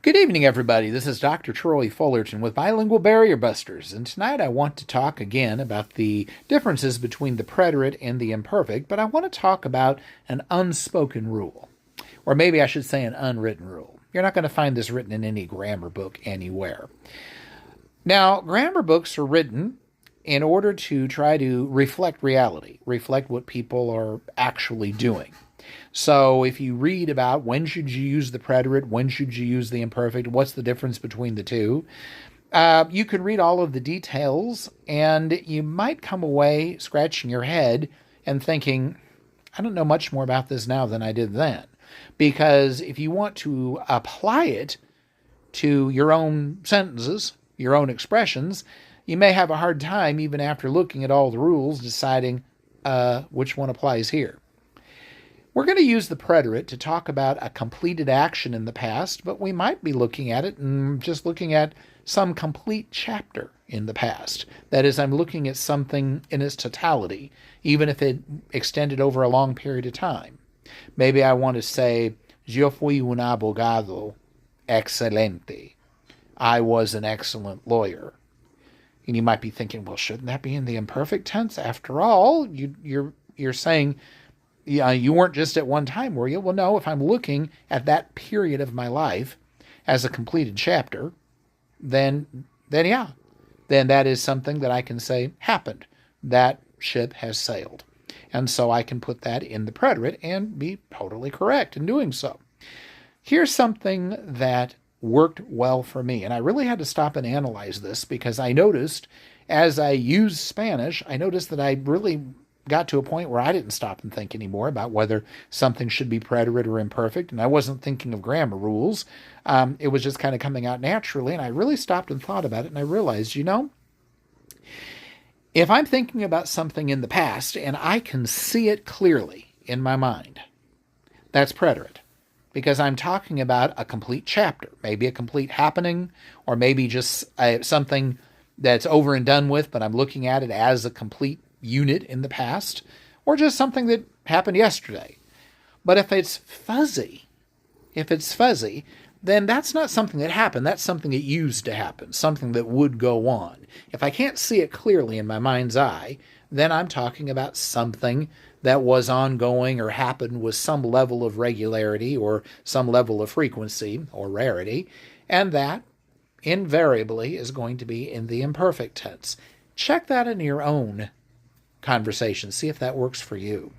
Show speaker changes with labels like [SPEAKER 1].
[SPEAKER 1] Good evening, everybody. This is Dr. Troy Fullerton with Bilingual Barrier Busters, and tonight I want to talk again about the differences between the preterite and the imperfect, but I want to talk about an unspoken rule, or maybe I should say an unwritten rule. You're not going to find this written in any grammar book anywhere. Now, grammar books are written in order to try to reflect reality, reflect what people are actually doing. So if you read about when should you use the preterite, when should you use the imperfect, what's the difference between the two, you can read all of the details and you might come away scratching your head and thinking, I don't know much more about this now than I did then. Because if you want to apply it to your own sentences, your own expressions, you may have a hard time, even after looking at all the rules, deciding which one applies here. We're going to use the preterite to talk about a completed action in the past, but we might be looking at it and just looking at some complete chapter in the past. That is, I'm looking at something in its totality, even if it extended over a long period of time. Maybe I want to say, yo fui un abogado excelente. I was an excellent lawyer. And you might be thinking, well, shouldn't that be in the imperfect tense? After all, you're saying, yeah, you weren't just at one time, were you? Well, no, if I'm looking at that period of my life as a completed chapter, then that is something that I can say happened. That ship has sailed. And so I can put that in the preterite and be totally correct in doing so. Here's something that worked well for me, and I really had to stop and analyze this because I noticed as I used Spanish, I noticed that I really got to a point where I didn't stop and think anymore about whether something should be preterite or imperfect, and I wasn't thinking of grammar rules. It was just kind of coming out naturally, and I really stopped and thought about it, and I realized, if I'm thinking about something in the past and I can see it clearly in my mind, that's preterite. Because I'm talking about a complete chapter, maybe a complete happening, or maybe just something that's over and done with, but I'm looking at it as a complete unit in the past, or just something that happened yesterday. But if it's fuzzy, then that's not something that happened. That's something that used to happen, something that would go on. If I can't see it clearly in my mind's eye, then I'm talking about something that was ongoing or happened with some level of regularity or some level of frequency or rarity, and that invariably is going to be in the imperfect tense. Check that in your own conversation. See if that works for you.